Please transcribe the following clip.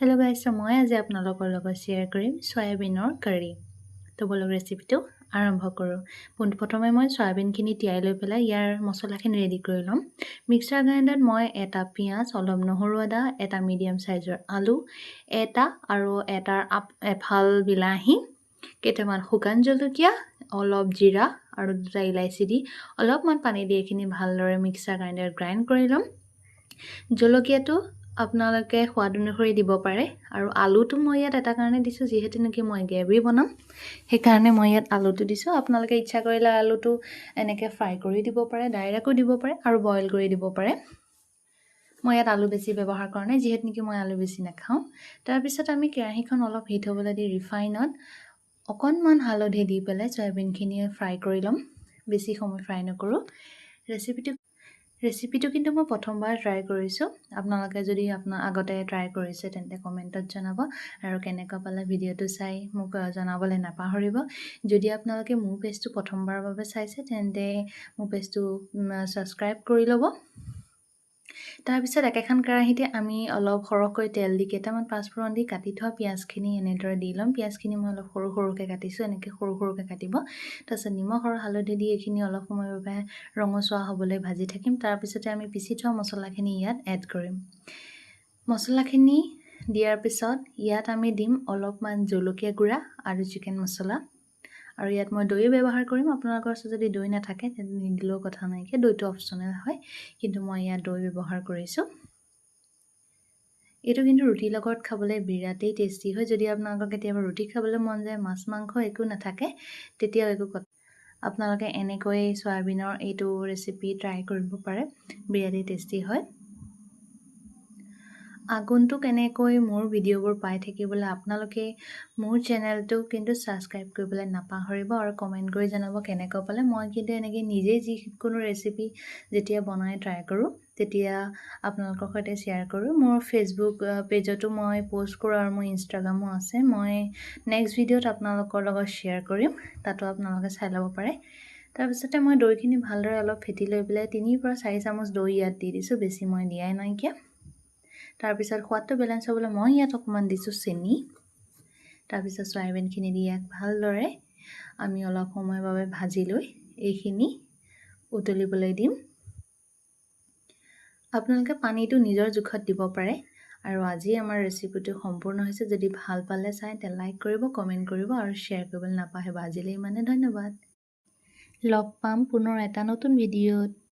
Hello' গাইছ, মই আজি আপোনালোকৰ লগত শ্বেয়াৰ কৰিম চয়াবিনৰ কাৰী। তো বলক ৰেচিপিটো আৰম্ভ কৰোঁ। পোনপ্ৰথমে মই চয়াবিনখিনি তিয়াই লৈ পেলাই ইয়াৰ মছলাখিনি ৰেডি কৰি ল'ম। মিক্সাৰ গ্ৰাইণ্ডাৰত মই এটা পিঁয়াজ, অলপ নহৰু আদা, এটা মিডিয়াম চাইজৰ আলু, এটাৰ এফাল বিলাহী, কেইটামান শুকান জলকীয়া, অলপ জিৰা আৰু দুটা ইলাচি দি অলপমান পানী দি এইখিনি ভালদৰে মিক্সাৰ গ্ৰাইণ্ডাৰত গ্ৰাইণ্ড কৰি ল'ম। জলকীয়াটো আপোনালোকে সোৱাদ অনুসৰি দিব পাৰে আৰু আলুটো মই ইয়াত এটা কাৰণে দিছোঁ, যিহেতু নেকি মই গ্ৰেভি বনাম, সেইকাৰণে মই ইয়াত আলুটো দিছোঁ। আপোনালোকে ইচ্ছা কৰিলে আলুটো এনেকৈ ফ্ৰাই কৰি দিব পাৰে, ডাইৰেক্টো দিব পাৰে আৰু বইল কৰি দিব পাৰে। মই ইয়াত আলু বেছি ব্যৱহাৰ কৰা নাই, যিহেতু নেকি মই আলু বেছি নাখাওঁ। তাৰপিছত আমি কেৰাহীখন অলপ হিট হ'বলৈ দি ৰিফাইনত অকণমান হালধি দি পেলাই চয়াবিনখিনি ফ্ৰাই কৰি ল'ম। বেছি সময় ফ্ৰাই নকৰোঁ। ৰেচিপিটো কিন্তু মই প্ৰথমবাৰ ট্ৰাই কৰিছোঁ। আপোনালোকে যদি আগতে ট্ৰাই কৰিছে তেন্তে কমেণ্টত জনাব আৰু কেনেকুৱা পালে ভিডিঅ'টো চাই মোক জনাবলৈ নাপাহৰিব। যদি আপোনালোকে মোৰ পেজটো প্ৰথমবাৰৰ বাবে চাইছে তেন্তে মোৰ পেজটো ছাবস্ক্ৰাইব কৰি ল'ব। তাৰপিছত একেখন কেৰাহীতে আমি অলপ সৰহকৈ তেল দি কেইটামান পাঁচফোৰণ দি কাটি থোৱা পিঁয়াজখিনি এনেদৰে দি ল'ম। পিঁয়াজখিনি মই অলপ সৰু সৰুকৈ কাটিছোঁ, এনেকৈ সৰু সৰুকৈ কাটিব। তাৰপিছত নিমখ আৰু হালধি দি এইখিনি অলপ সময়ৰ বাবে ৰঙচুৱা হ'বলৈ ভাজি থাকিম। তাৰপিছতে আমি পিচি থোৱা মছলাখিনি ইয়াত এড কৰিম। মছলাখিনি দিয়াৰ পিছত ইয়াত আমি দিম অলপমান জলকীয়া গুড়া আৰু চিকেন মছলা, আৰু ইয়াত মই দৈ ব্যৱহাৰ কৰিম। আপোনালোকৰ ওচৰত যদি দৈ নাথাকে তেন্তে নিদিলেও কথা নাইকিয়া, দৈটো অপশ্যনেল হয়, কিন্তু মই ইয়াত দৈ ব্যৱহাৰ কৰিছোঁ। এইটো কিন্তু ৰুটিৰ লগত খাবলৈ বিৰাটেই টেষ্টি হয়। যদি আপোনালোকৰ কেতিয়াবা ৰুটি খাবলৈ মন যায়, মাছ মাংস একো নাথাকে, তেতিয়াও একো কথা, আপোনালোকে এনেকৈ চয়াবিনৰ এইটো ৰেচিপি ট্ৰাই কৰিব পাৰে, বিৰাটেই টেষ্টি হয়। আগন্তুক এনেকৈ মোৰ ভিডিঅ'বোৰ পাই থাকিবলৈ আপোনালোকে মোৰ চেনেলটো কিন্তু ছাবস্ক্ৰাইব কৰিবলৈ নাপাহৰিব আৰু কমেণ্ট কৰি জনাব কেনেকুৱা পালে। মই কিন্তু এনেকৈ নিজেই যিকোনো ৰেচিপি যেতিয়া বনাই ট্ৰাই কৰোঁ তেতিয়া আপোনালোকৰ সৈতে শ্বেয়াৰ কৰোঁ। মোৰ ফেচবুক পেজতো মই প'ষ্ট কৰোঁ আৰু মোৰ ইনষ্টাগ্ৰামো আছে। মই নেক্সট ভিডিঅ'ত আপোনালোকৰ লগত শ্বেয়াৰ কৰিম, তাতো আপোনালোকে চাই ল'ব পাৰে। তাৰপিছতে মই দৈখিনি ভালদৰে অলপ ফেটি লৈ পেলাই 3 পৰা 4 চামুচ দৈ ইয়াত দি দিছোঁ, বেছি মই দিয়াই নাইকিয়া। তাৰপিছত সোৱাদটো বেলেঞ্চ হ'বলৈ মই ইয়াত অকণমান দিছোঁ চেনি। তাৰপিছত চয়াবিনখিনি দি ইয়াক ভালদৰে আমি অলপ সময়ৰ বাবে ভাজি লৈ এইখিনি উতলিবলৈ দিম। আপোনালোকে পানীটো নিজৰ জোখত দিব পাৰে। আৰু আজি আমাৰ ৰেচিপিটো সম্পূৰ্ণ হৈছে। যদি ভাল পালে চাই তেন্তে লাইক কৰিব, কমেণ্ট কৰিব আৰু শ্বেয়াৰ কৰিবলৈ নাপাহৰিব। আজিলৈ ইমানে, ধন্যবাদ। লগ পাম পুনৰ এটা নতুন ভিডিঅ'ত।